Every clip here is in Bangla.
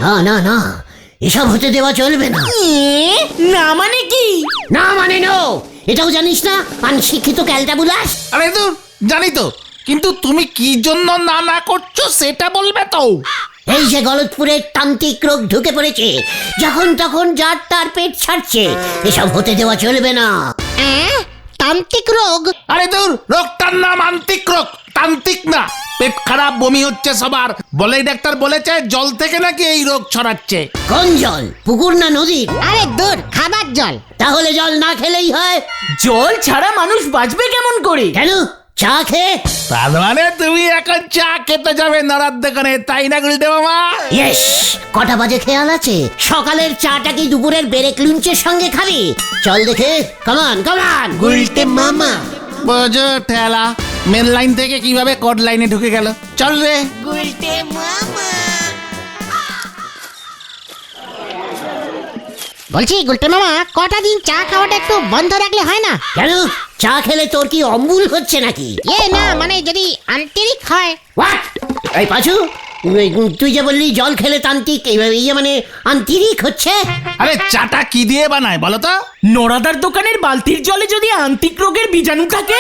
না না না, এসব হতে দেওয়া চলবে না। না মানে কি? না মানে নো, এটাও জানিস না অনশিক্ষিত ক্যালটাবুলাস। আরে তো জানি তো, কিন্তু তুমি কি জন্য না না করছো সেটা বলবে তো। এই যে গলতপুরের তান্ত্রিক রোগ ঢুকে পড়েছে, যখন তখন যার তার পেট ছাড়ছে, এসব হতে দেওয়া চলবে না। তান্ত্রিক রোগ? আরে দূর, রোগটার নাম আন্তিক রোগ, তান্ত্রিক না। পেট খারাপ, বমি হচ্ছে সবার, বলেই ডাক্তার বলেছে জল থেকে নাকি এই রোগ ছড়াচ্ছে। কোন জল, পুকুর না নদীর? আরে দূর, খাবার জল। তাহলে জল না খেলেই হয়। জল ছাড়া মানুষ বাঁচবে কেমন করে? কেন, চা খেয়ে? তার মানে তুমি এখন চা খেতে যাবে নড়ার দোকানে, তাই না গুলটে মামা? ইয়েস, কটা বাজে খেয়াল আছে? সকালের চাটা কি দুপুরের ব্রেক লুঞ্চের সঙ্গে খাবি? চল দেখে, কামান কামান। গুলটে মামা। বোঝো ঠেলা, মেন লাইন থেকে কিভাবে কোড লাইনে ঢুকে গেল। চল রে। গুলটে মামা। বলছি গুলটে মামা, কটা দিন চা খাওয়াটা একটু বন্ধ রাখলে হয় না? কেন, চা খেলে তোর কি অম্বুল হচ্ছে নাকি? না, মানে যদি আন্তরিক হয়। হোয়াট? এই পাঁচু, তুই যে বললি জল খেলে তান্ত্রিক, ইয়ে মানে আন্তরিক হচ্ছে। আরে চাটা কি দিয়ে বানায় বলো তো? নড়াদার দোকানের বালতির জলে যদি আন্তিক রোগের বীজাণু থাকে?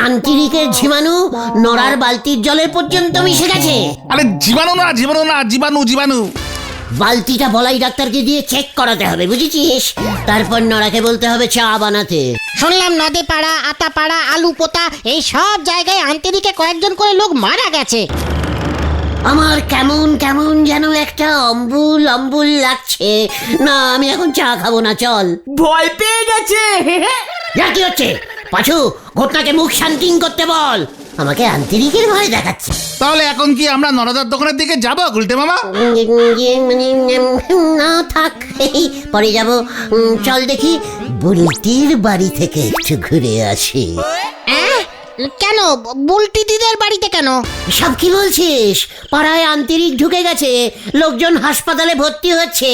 আন্তরিকের জীবাণু নড়ার বালতির জলের পর্যন্ত মিশে গেছে। আরে জীবাণু না, জীবাণু না, জীবাণু জীবাণু। বালতিটা বলাই ডাক্তারকে দিয়ে চেক করাতে হবে, বুঝেছিস? তারপর নড়াকে বলতে হবে চা বানাতে। শুনলাম নদে পাড়া, আতা পাড়া, আলু পোতা, এই সব জায়গায় আন্তরিকে কয়েকজন করে লোক মারা গেছে। আমার কেমন কেমন যেন একটা অম্বুল অম্বুল লাগছে। না, আমি এখন চা খাবো না, চল। ভয় পেয়ে গেছে। কি হচ্ছে? পাঁচু, ঘটনাকে মুখ শান্তিং করতে বল। আমাকে আন্তরিকের ভয় দেখাচ্ছে। তাহলে এখন কি আমরা নরদার দোকানের দিকে যাবো গুলটে মামা? না থাক, পরে যাব। চল দেখি, বুলটির বাড়ি থেকে একটু ঘুরে আসি। কেন, বুলটি দিদের বাড়িতে কেন? সব কি বলছিস? পাড়ায় আন্তরিক ঢুকে গেছে, লোকজন হাসপাতালে ভর্তি হচ্ছে।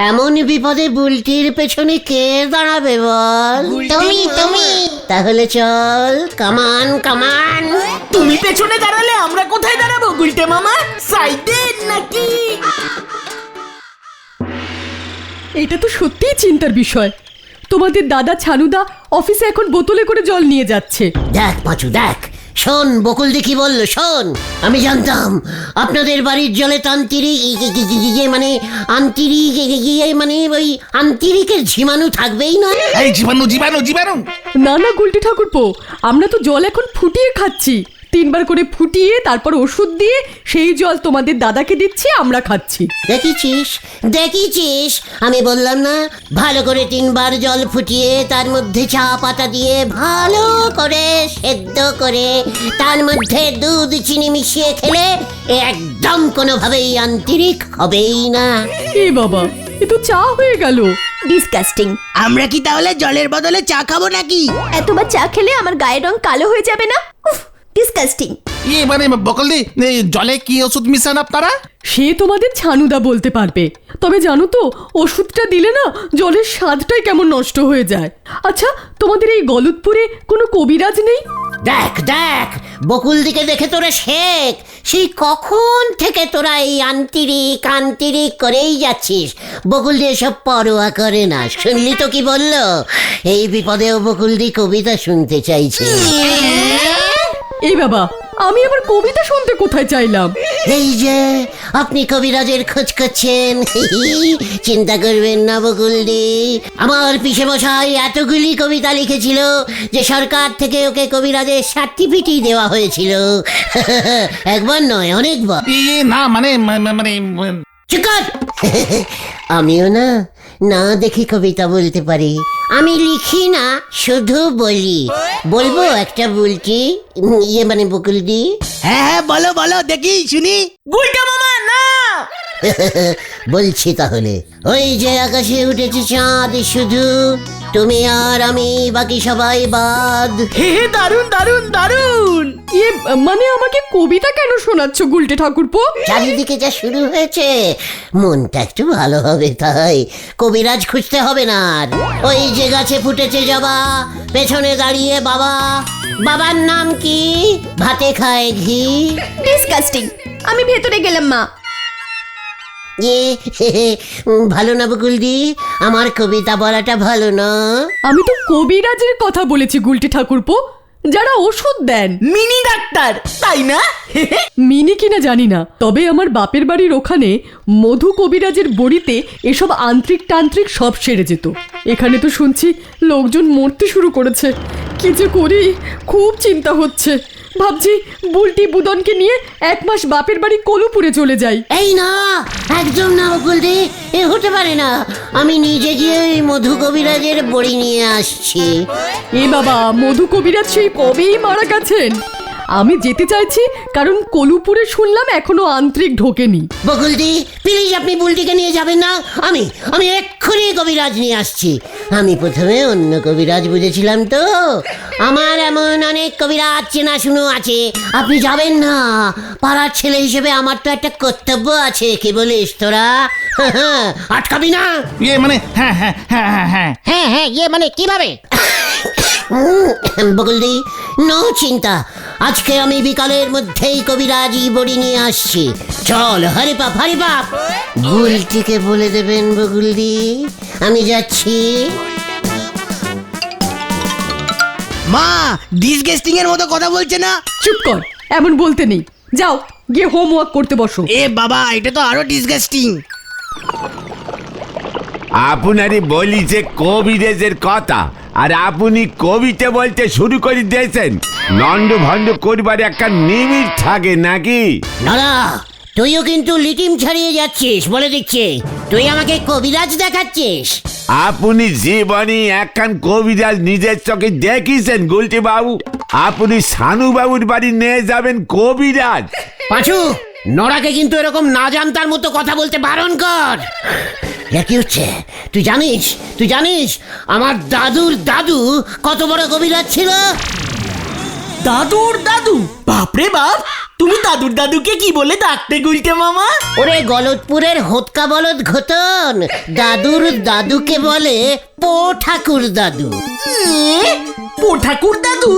এমন বিপদে বুলটির পেছনে কে দাঁড়াবে বল? তুমি। তাহলে চল, কামান কামান। তুমি পেছনে দাঁড়ালে আমরা কোথায় দাঁড়াবো গুলটে মামা? সাইডে নাকি? এটা তো সত্যিই চিন্তার বিষয়। তোমাদের দাদা ছানুদা অফিসে এখন বোতলে করে জল নিয়ে যাচ্ছে। দেখ পাঁচু, দেখ, শোন বকুল দেখি বললো, শোন। আমি জানতাম আপনাদের বাড়ির জলে তান্ত্রিক মানে আন্তরিক মানে ওই আন্তরিকের জীবাণু থাকবেই না। এই জীবাণু জীবাণু জীবাণু। না না গুলটি ঠাকুরপো, আমরা তো জল এখন ফুটিয়ে খাচ্ছি। 3 বার করে ফুটিয়ে তারপর ওষুধ দিয়ে সেই জল তোমাদের দাদাকে দিচ্ছি, আমরা খাচ্ছি। দেখেছিস দেখেছিস, আমি বললাম না, ভালো করে 3 বার জল ফুটিয়ে তার মধ্যে চা পাতা দিয়ে ভালো করে সেদ্ধ করে তার মধ্যে দুধ চিনি মিশিয়ে খেলে একদম কোনোভাবেই আন্তরিক হবেই না। এ বাবা, এ তো চা হয়ে গেল। ডিসকাস্টিং। আমরা কি তাহলে জলের বদলে চা খাবো নাকি? এতবার চা খেলে আমার গায়ের রং কালো হয়ে যাবে না? উফ, ডিসকাস্টিং। মানে বকলদি, জলে কি ওষুধ মিশান আপনারা? সে তোমাদের ছানুদা বলতে পারবে। তবে জানো তো, ওষুধটা দিলে না জলের স্বাদটাই কেমন নষ্ট হয়ে যায়। আচ্ছা, তোমাদের এই গলতপুরে কোনো কবিরাজ নেই? দেখ দেখ, বকুল দিকে দেখে তোরা শেখ। সেই কখন থেকে তোরা এই আন্তরিক করেই যাচ্ছিস। বকুল দিয়ে সব পরোয়া করে না। শুনলি তো কি বললো? এই বিপদেও বকুল দি কবিতা শুনতে চাইছে। এই বাবা, আমি আবার কবিতা শুনতে কোথায় চাইলাম? এই যে আপনি কবিরাজের খোঁজ করছেন, চিন্তা করবেন না বকুলদি। আমার পিসে মশাই এতগুলি কবিতা লিখেছিল যে সরকার থেকে ওকে কবিরাজের সার্টিফিকেট দেওয়া হয়েছিল। একবার নয়, অনেকবার। না মানে মানে চুপ কর। আমিও না না দেখি কবিতা বলতে পারি। আমি লিখি না, শুধু বলি। বলবো একটা বলছি, মানে বকুলদি? হ্যাঁ বলো বলো, দেখি শুনি। গুলটে মামা না। বলছি তাহলে। ওই যে আকাশে উঠেছে চাঁদ শুধু, তুমি আর আমি বাকি সবাই বাদ। হে হে, দারুণ দারুণ দারুণ। ইয়ে মানে আমাকে কবিতা কেন শোনাচ্ছ গুলটে ঠাকুরপো? চারিদিকে যা শুরু হয়েছে, মনটা একটু ভালো হবে তাই। কবিরাজ খুঁজতে হবে না আর। ওই যে গাছে ফুটেছে জবা, পেছনে দাঁড়িয়ে বাবা। বাবার নাম কি? ভাতে খায় ঘি। ডিসকাস্টিং। আমি ভেতরে গেলাম মা। ভালো না বকুলদি? আমার কবিতা বলাটা ভালো না? আমি তো কবিরাজের কথা বলেছি গুলটে ঠাকুরপো, যারা ওষুধ দেন। মিনি ডাক্তার, তাই না? মিনি কিনা জানি না, তবে আমার বাপের বাড়ির ওখানে মধু কবিরাজের বড়িতে এসব আন্ত্রিক তান্ত্রিক সব সেরে যেত। এখানে তো শুনছি লোকজন মরতে শুরু করেছে। কি যে করি, খুব চিন্তা হচ্ছে। ভাবছি বুলটি বুদনকে নিয়ে 1 মাস বাপের বাড়ি কলুপুরে চলে যাই। এই না, একদম না বকুলদি, এ হতে পারে না। আমি নিজে গিয়ে ওই মধু কবিরাজের বড়ি নিয়ে আসছি। এ বাবা, মধু কবিরাজ সেই কবেই মারা গেছেন। আমি যেতে চাইছি কারণ কলুপুরে শুনলাম এখনো আন্ত্রিক ঢোকেনি। বকুলদি প্লিজ, আপনি বুলটিকে নিয়ে যাবেন না। আমি এক্ষুনি কবিরাজ নিয়ে আসছি। আমি প্রথমে অন্য কবিরাজ বুঝেছিলাম তো। আমার এমন অনেক কবিরাজ চেনা শুনো আছে, আপনি যাবেন না। পাড়ার ছেলে হিসেবে আমার তো একটা কর্তব্য আছে। কি বলিস তোরা? আটকাবি না? ইয়ে মানে হ্যাঁ হ্যাঁ হ্যাঁ হ্যাঁ হ্যাঁ। হ্যাঁ হ্যাঁ, ইয়ে মানে কিভাবে? বকুলদি নো চিন্তা, আজকে আমি বিকালের মধ্যেই কবিরাজি বড়ি নিয়ে আসছি। চল হরে বাপ, হরে বাপ। বুলটিকে বলে দেবেন বকুলদি, আমি যাচ্ছি। মা, ডিসগেস্টিং এর মতো কথা বলছে না? চুপ কর, এমন বলতে নেই। যাও গিয়ে হোমওয়ার্ক করতে বসো। এ বাবা, এটা তো আরো ডিসগেস্টিং। আপনারই বলি যে কবিরাজের কথা, আর আপনি কবিতা বলতে শুরু করে দিয়েছেন। লন্ড ভন্ড করবার একটা নিমিট থাকে নাকি? নড়া, তুইও কিন্তু লিটিম ছাড়িয়ে যাচ্ছিস বলে দিচ্ছি। তুই আমাকে কবিরাজ দেখাচ্ছিস? আপনি জীবনে একখান কবিরাজ নিজের চোখে দেখিয়েছেন গুলটি বাবু? আপনি সানু বাবুর বাড়ি নিয়ে যাবেন কবিরাজ? পাঁচু, নড়াকে কিন্তু এরকম না জানতার মতো কথা বলতে বারণ কর। কি হচ্ছে? তুই জানিস আমার দাদুর দাদু কত বড় কবিরাজ ছিল? দাদুর দাদু? বাপরে বাপ, তুমি দাদুর দাদুকে কি বলে ডাকতে গুলটে মামা? ওরে গলতপুরের হোতকা বলদ ঘটন, দাদুর দাদুকে বলে পো ঠাকুর দাদু। পো ঠাকুর দাদু?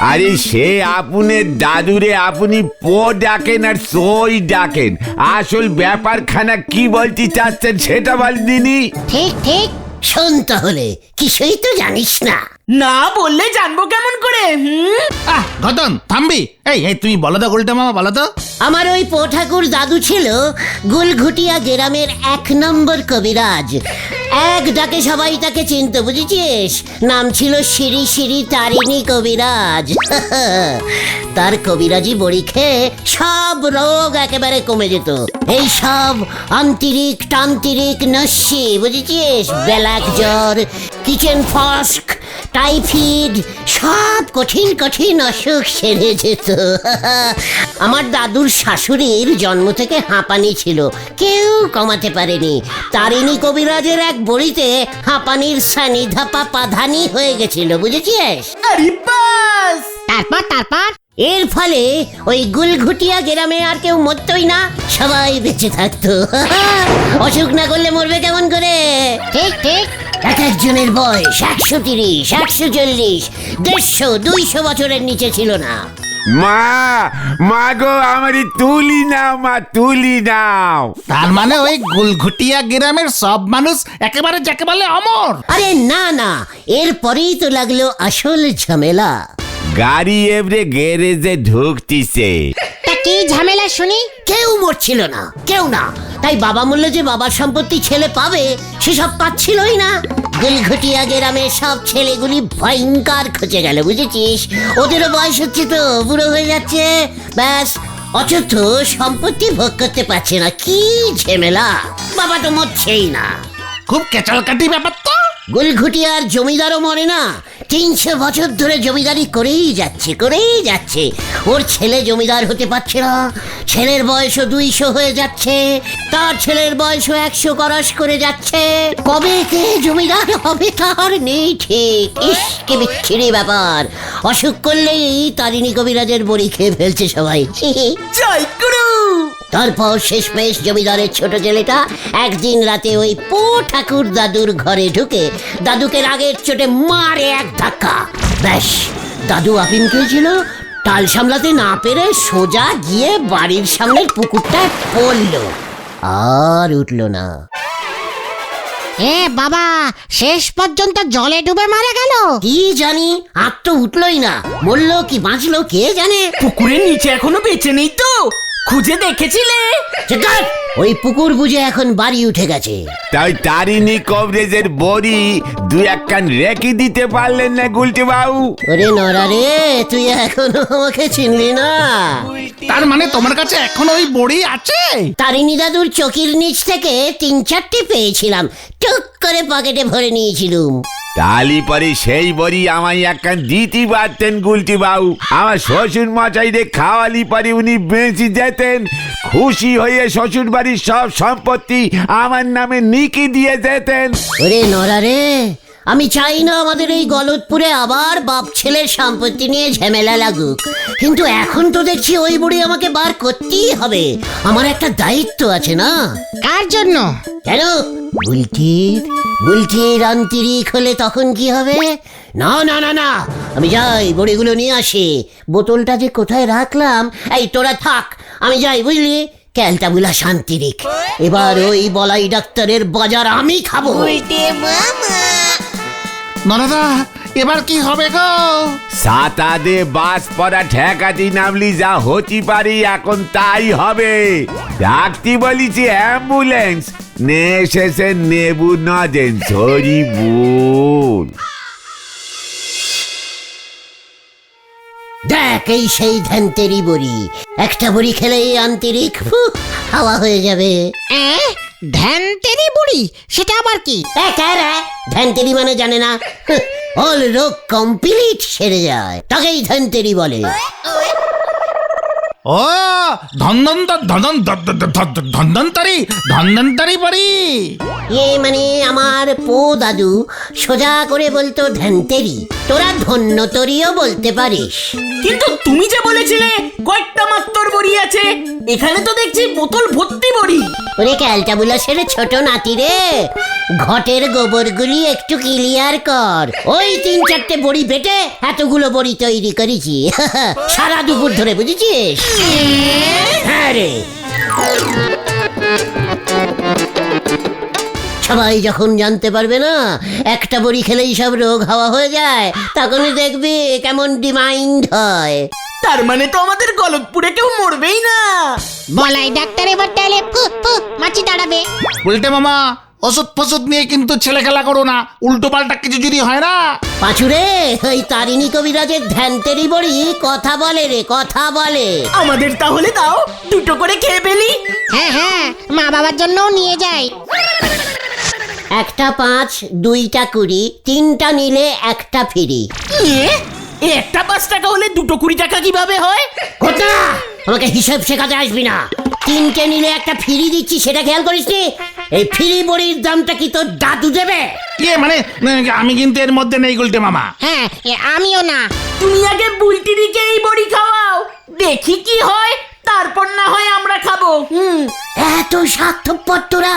আরে সে আপনার দাদুরে আপনি পো ডাকেন আর সই ডাকেন। আসল ব্যাপারখানা কি বলতে চাচ্ছেন সেটা বলদিনি। ঠিক ঠিক। শোন তাহলে, কিছুই তো জানিস না। না বললে জানবো কেমন করে? ঘটন থামবি। এই এই তুমি বলো তো গুলটে মামা, বলো তো। আমার ওই পো ঠাকুর দাদু ছিল গুলঘুটিয়া গ্রামের 1 নম্বর কবিরাজ। এক ডাকে সবাই তাকে চিনতো, বুঝেছিস? নাম ছিল শ্রী শ্রী তারিণী কবিরাজ। তার কবিরাজি বড়ি খেয়ে সব রোগ একেবারে কমে যেত। এই সব আন্তরিক তান্ত্রিক নস্যি, বুঝেছিস? ব্ল্যাক জ্বর, কিচেন ফস্ক, টাইফয়েড, সব কঠিন কঠিন অসুখ সেরে যেত। আমার দাদুর শাশুড়ির জন্ম থেকে হাঁপানি ছিল, কেউ কমাতে পারেনি। তারিণী কবিরাজের এক বড়িতে হাঁপানির সানি ধাপা পাধানি হয়ে গেছিল, বুঝেছিস? আরে বাস! তারপর এর ফলে ওই গুলঘুটিয়া গ্রামে আর কেউ মরতই না, সবাই বেঁচে থাকতো। অসুখ না করলে মরবে কেমন করে? ঠিক ঠিক। এক একজনের বয়স 130, 140, 150, 200 বছরের নিচে ছিল না। মা গো, আমারই তুলি নাও মা, তুলি নাও। তার মানে ওই গুলঘুটিয়া গ্রামের সব মানুষ একেবারে যাকে বলে অমর? আরে না, এরপরেই তো লাগলো আসল ঝামেলা। গাড়ি এবারে গ্যারেজে ঢুকতিছে। তা কি ঝামেলা শুনি? কেউ মরছিল না, কেউ না। তাই বাবা বললো যে বাবার সম্পত্তি ছেলে পাবে, সেসব পাচ্ছিলই না। গুলঘুটিয়া গ্রামের সব ছেলেগুলি ভয়ঙ্কর খচে গেল, বুঝেছিস? ওদেরও বয়স হচ্ছে তো, বুড়ো হয়ে যাচ্ছে, ব্যাস অথচ সম্পত্তি ভোগ করতে পারছে না। কি ঝামেলা! বাবা তো মরছেই না। খুব কেচালকাটি ব্যাপার তো। গুলঘুটিয়ার জমিদারও মরে না, 300 বছর ধরে জমিদারি করেই যাচ্ছে ওর ছেলে জমিদার হতে পারছে না, ছেলের বয়সও 200 হয়ে যাচ্ছে, তার ছেলের বয়সও 100 ক্রস করে যাচ্ছে, কবে কে জমিদার হবে তার নেই ঠিক। ইস কি বিচ্ছিরি ব্যাপার, অসুখ করলেই তারিণী কবিরাজের বড়ি খেয়ে ফেলছে সবাই। জয় গুরু। তারপর শেষমেশ জমিদারের ছোট ছেলেটা একদিন রাতে ওই পো ঠাকুর দাদুর ঘরে ঢুকে দাদুকে রাগের চোটে মারে এক ধাক্কা। ব্যাস, দাদু আপিন খেয়েছিল, টাল সামলাতে না পেরে সোজা গিয়ে বাড়ির সামনের পুকুরটায় পড়ল, আর উঠল না। এ বাবা, শেষ পর্যন্ত জলে ডুবে মারা গেল। কি জানি, আর তো উঠলই না, মরলো কি বাঁচলো কে জানে। পুকুরের নিচে এখনো বেঁচে নেই তো? খুঁজে দেখেছিলে? চিৎকার! ওই পুকুর বুঝে এখন বাড়ি উঠে গেছে। তাই তারিণী কবিরাজের বড়ি 2-1 কান রেখে দিতে পারলেন না গুলটে বাবু? ওরে নরা রে, তুই এখনো আমাকে চিনলি না? তার মানে তোমার কাছে এখন ওই বড়ি আছে? তারিণী দাদুর চকির নিচ থেকে 3-4টি পেয়েছিলাম, টুক করে পকেটে ভরে নিয়েছিলুম। তালি পরে সেই বড়ি আমায় 1 কান দিতে পারতেন গুলটি বাবু। আমার শ্বশুর মশাইরে খাওয়ালি পরে উনি বেঁচে যেতেন, খুশি হয়ে শ্বশুর বাড়ির সব সম্পত্তি আমার নামে নিকি দিয়ে যেতেন। ওরে নরা রে, আমি চাই না আমাদের এই গলতপুরে আবার বাপ ছেলের সম্পত্তি নিয়ে ঝামেলা লাগুক, কিন্তু এখন তো দেখছি ওই বুড়ি আমাকে বার করতেই হবে, আমার একটা দায়িত্ব আছে না? কার জন্য? কেন? বুলটির আন্তরিক হলে তখন কি হবে? না না না না, আমি যাই বড়িগুলো নিয়ে আসি। বোতলটা যে কোথায় রাখলাম, এই তোরা থাক, আমি যাই বুঝলি। ক্যালটাবুলা শান্তিরিক, এবার ওই বলাই ডাক্তারের বাজার আমি খাবো। নরদা, এবার কি হবে গো? সাতাদে বাস পড়া ঠেকাতি নামলি যা হতে পারি এখন তাই হবে। ডাকতি বলিছি অ্যাম্বুলেন্স, নে শেষে নেবু নজেন সরি বুল। দেখ, এই সেই ধ্যানতেরি বড়ি, একটা বড়ি খেলেই আন্তরিক হাওয়া হয়ে যাবে। ধ্যানতেরি বুড়ি, সেটা আবার কি? ধ্যানতেরি মানে জানে না? অল রোগ কমপ্লিট সেরে যায়, তাকেই ধ্যানতেরি বলে। ও ধন্বন্তরি বড়ি। মানে আমার পো দাদু সোজা করে বলতো ধ্যানতেরি, তোরা ধন্যতরিও বলতে পারিস। কিন্তু তুমি যে বলেছিলে কয়েকটা মাত্র বড়ি আছে, এখানে তো দেখছি বোতল ভর্তি বড়ি। ওরে ক্যালটাবুলাসের ছোট নাতি রে, ঘটের গোবরগুলি একটু ক্লিয়ার কর। ওই 3-4টে বড়ি বেটে এতগুলো বড়ি তৈরি করেছি সারা দুপুর ধরে, বুঝেছিস? হ্যাঁ রে, সবাই যখন জানতে পারবে না একটা বড়ি খেলেই সব রোগ হাওয়া হয়ে যায়, তখনই দেখবি কেমন ডিমাইন্ড হয়। তার মানে তো আমাদের গলতপুরে কেউ মরবেই না। বলাই ডাক্তার এবার তাহলে মাছি দাঁড়াবে। উল্টে মামা, ওষুধ ফসুদ নিয়ে কিন্তু ছেলে খেলা করো না, উল্টো পাল্টা কিছু যদি হয় না। পাঁচুরে, ওই তারিণী কবিরাজের ধ্যানতেরি বড়ি কথা বলে রে, কথা বলে। আমাদের তাহলে দাও, 2টো করে খেয়ে ফেলি। হ্যাঁ, মা বাবার জন্যও নিয়ে যাই। 1টা 5, 2টা 20, 3টা নিলে 1টা ফ্রি। একটা 5 টাকা হলে 2টো 20 টাকা কিভাবে হয়? কোথা? আমাকে হিসাব শেখাতে আসবি না। 3টে নিলে 1টা ফ্রি দিচ্ছি, সেটা খেয়াল করিস নি? এই ফ্রি বড়ির দামটা কি তোর দাদু দেবে? মানে আমি কিন্তু এর মধ্যে নেই গুলটে মামা। হ্যাঁ, আমিও না। তুমি আগে বুলটিদিকে এই বড়ি খাওয়াও, দেখি কি হয়, তারপর না হয় আমরা খাবো। এত স্বার্থপর তোরা?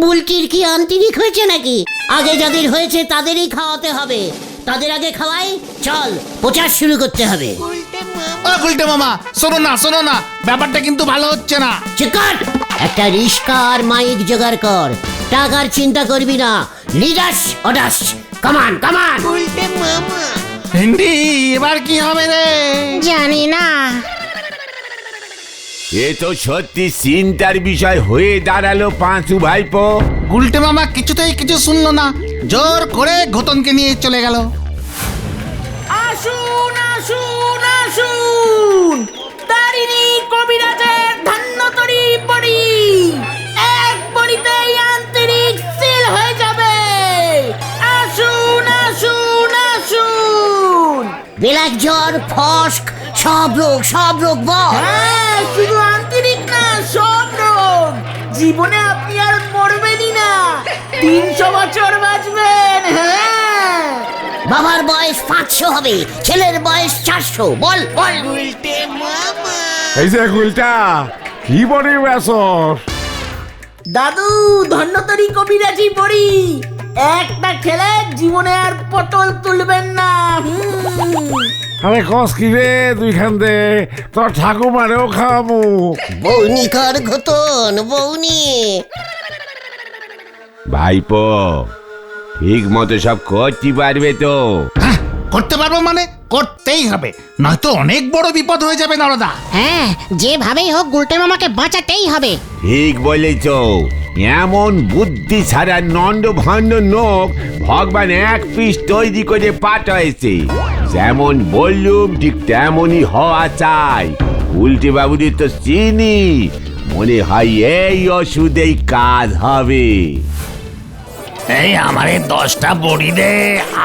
বুলটির কি আন্তরিক হয়েছে নাকি? আগে যাদের হয়েছে তাদেরই খাওয়াতে হবে, তাদের আগে খাওয়াই। চল, প্রচার শুরু করতে হবে। ও গুলটে মামা, শোনো না, ব্যাপারটা কিন্তু ভালো হচ্ছে না। চিকট! একটা রিস্কা আর মাইক জোগাড় কর, টাকার চিন্তা করবি না। লিডাস অডাস, কামান কামান। হিন্দি, এবার কি হবে রে? জানি না। এ তো সত্যি চিন্তার বিষয় হয়ে দাঁড়ালো পাঁচু ভাইপো। গুলটে মামা কিছুতেই কিছু শুনলো না, জোর করে ঘটনকে নিয়ে চলে গেল। আসুন আসুন আসুন, তারিণী কবিরাজের ধন্যতরী বড়ি, এক বড়িতেই আন্তরিক সিল হয়ে যাবে। আসুন আসুন আসুন। বেলাক জ্বর, ফস্ক, সব রোগ বল। হ্যাঁ, শুধু আন্তরিক না, সব রোগ। জীবনে আপনি আর মরবেনই না, 300 বছর বাঁচবেন। হ্যাঁ, বাবার বয়স 500 হবে, ছেলের বয়স 400। বল বল। এই যে গুলটা কি বড়ি বেসর দাদু ধন্যতরী কবিরাজি বড়ি একটা খেলে জীবনে আর পটল তুলবেন না। আরে কস কি রে দুইখান দে তোর ঠাকুমারেও খাওয়ামু। বৌনি কর ঘটন, বৌনি। ভাইপো ঠিক মতো সব করতে পারবে তো? হ্যাঁ, করতে পারবো মানে করতেই হবে, নয়তো অনেক বড় বিপদ হয়ে যাবে নরদা। হ্যাঁ, যেভাবেই হোক গুলটে মামাকে বাঁচাতেই হবে। ঠিক বলেছ, এমন বুদ্ধি ছাড়া নন্দ ভণ্ড নোক ভগবান এক পিস তৈরি করে পাঠাইছে। যেমন বললুম ঠিক তেমনই হওয়া চাই। উল্টে বাবুদের তো চিনি, মনে হয় এই ওষুধেই কাজ হবে। এই আমারে 10টা বড়ি দে,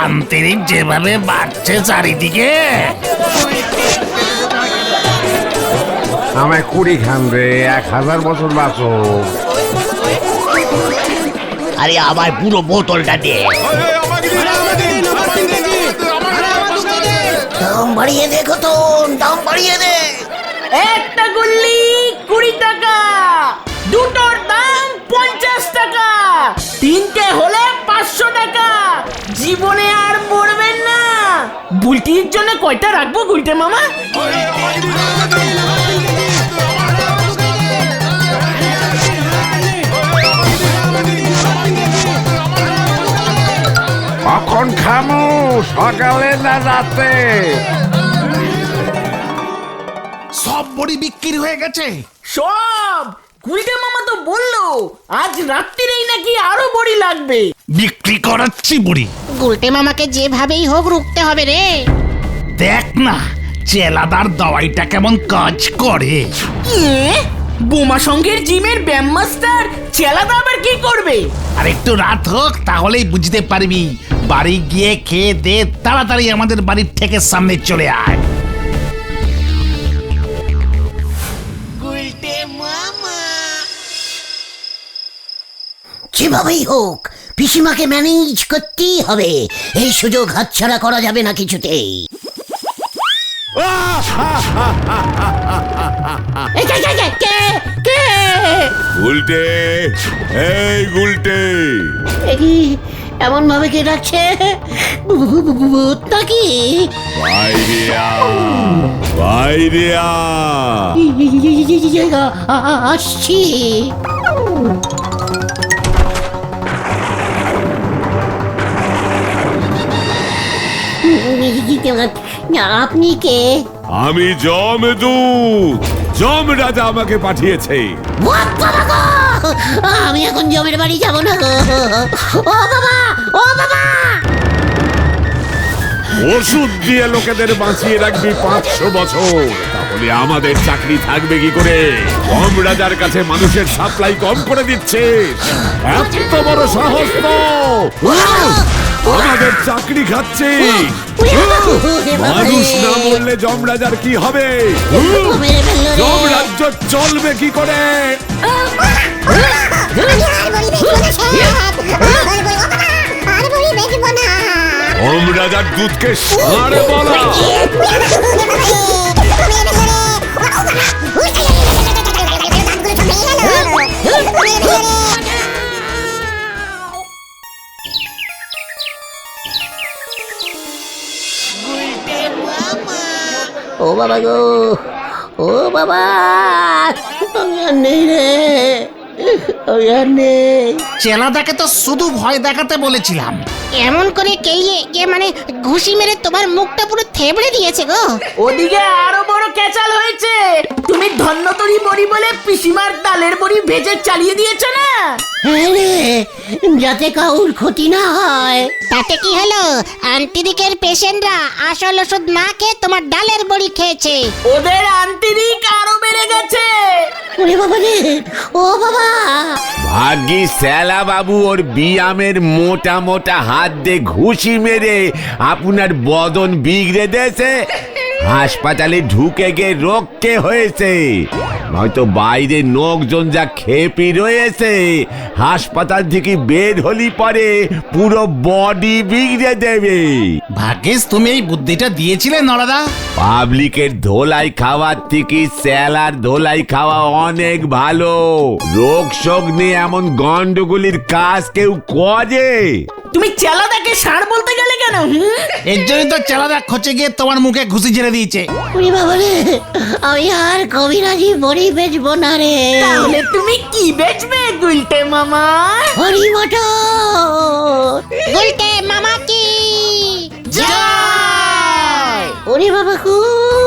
আন্তরিক যেভাবে বাড়ছে চারিদিকে। আমায় 20 খান রে, 1000 বছর বাঁচো। আরে আমার পুরো বোতলটা দে। দাম বাড়িয়ে দে ঘটন, দাম বাড়িয়ে দে। একটা গুল্লি 20 টাকা, দুটোর দাম 50 টাকা, তিনটে হলে 500 টাকা। জীবনে আর মরবেন না। বুলটির জন্য কয়টা রাখবো গুলটে মামা? কখন খামু, সকালে না রাতে? সব বড়ি বিক্রি হয়ে গেছে। সব। গুলটে মামা তো বললো আজ রাত্রিরেই নাকি আরো বড়ি লাগবে। বিক্রি করাচ্ছি বড়ি। গুলটে মামাকে যেভাবেই হোক রুখতে হবে রে। দেখ না চেলাদার দাওয়াইটা কেমন কাজ করে। বোমা সঙ্গের জিমের ব্যায়াম মাস্টার চেলাদা আবার কি করবে? আর একটু রাত হোক, তাহলেই বুঝতে পারবি। বাড়ি গিয়ে খেয়ে দে, তাড়াতাড়ি আমাদের বাড়ির থেকে সামনে চলে আয়। যেভাবেই হোক পিসিমাকে ম্যানেজ করতেই হবে, এই সুযোগ হাতছাড়া করা যাবে না কিছুতেই। এই, কে? গুলটে, এই গুলটে। এমন ভাবে কে ডাকছে? ভূত নাকি? বাইরে আ, বাইরে আ। আসছি। আপনি কে? আমি জমদূত, যমরাজা আমাকে পাঠিয়েছে। বাবা গো! আমি এখন জমের বাড়ি যাব না গো। ও বাবা, ও বাবা! ওষুধ দিয়ে লোকেদের বাঁচিয়ে রাখবি 500 বছর, তাহলে আমাদের চাকরি থাকবে কি করে? যমরাজার কাছে মানুষের সাপ্লাই কম করে দিচ্ছে, এত বড় সাহস তো! আমাদের চাকরি খাচ্ছে। মানুষ না মরলে যমরাজার কি হবে? যমরাজ্য চলবে কি করে? যমরাজার দুধকে ষাঁড় বলা। ও বাবা গো, ও বাবা, আমি আর নেই রে, আমি আর নেই। চেলাদাকে তো শুধু ভয় দেখাতে বলেছিলাম। এমন করে কেলিয়ে যে মানে ঘুষি মেরে তোমার মুখটা পুরো থেবড়ে দিয়েছে গো। ওদিকে আরো বড় ক্যাচাল হয়েছে। তুমি ধন্যতরী বড়ি বলে পিসিমার ডালের বড়ি ভেজে চালিয়ে দিয়েছো না? হ্যাঁ রে, যাতে কাউর ক্ষতি না হয়। তাতে কি হলো? আন্টিদিকের পেশেন্টরা আসল ওষুধ না খেয়ে তোমার ডালের বড়ি খেয়েছে। ওদের আন্তরিক আরো বেড়ে গেছে। ওরে বাবা রে, ও বাবা! ভাগ্যি স্যালা বাবু ওর বিয়ামের মোটা মোটা হাত দিয়ে ঘুষি মেরে আপনার বদন বিগড়ে দিয়েছে। হাসপাতালে ঢুকে গিয়ে রোগকে হয়েছে, নয়তো বাইরে লোকজন যা খেপি রয়েছে, হাসপাতাল থেকে বের হলি পরে পুরো বডি বিগড়ে দেবে। ভাগ্যিস তুমি এই বুদ্ধিটা দিয়েছিলে নরাদা। পাবলিকের ধোলাই খাওয়ার থেকে স্যালার ধোলাই খাওয়া অনেক ভালো। রোগ শোক নিয়ে এমন গন্ডগোলের কাজ কেউ করে? তুমি চেলাদাকে ষাঁড় বলতে গেলে কেন? এর জন্য তো চেলাদা খচে গিয়ে তোমার মুখে ঘুষি ঝেড়ে দিয়েছে। ওরে বাবা রে, আমি আর কবিরাজি বড়ি বেচবো না রে। তাহলে তুমি কি বেচবে গুলটে মামা? হরি মটর। গুলটে মামা কি জয়! ওরে বাবা খুব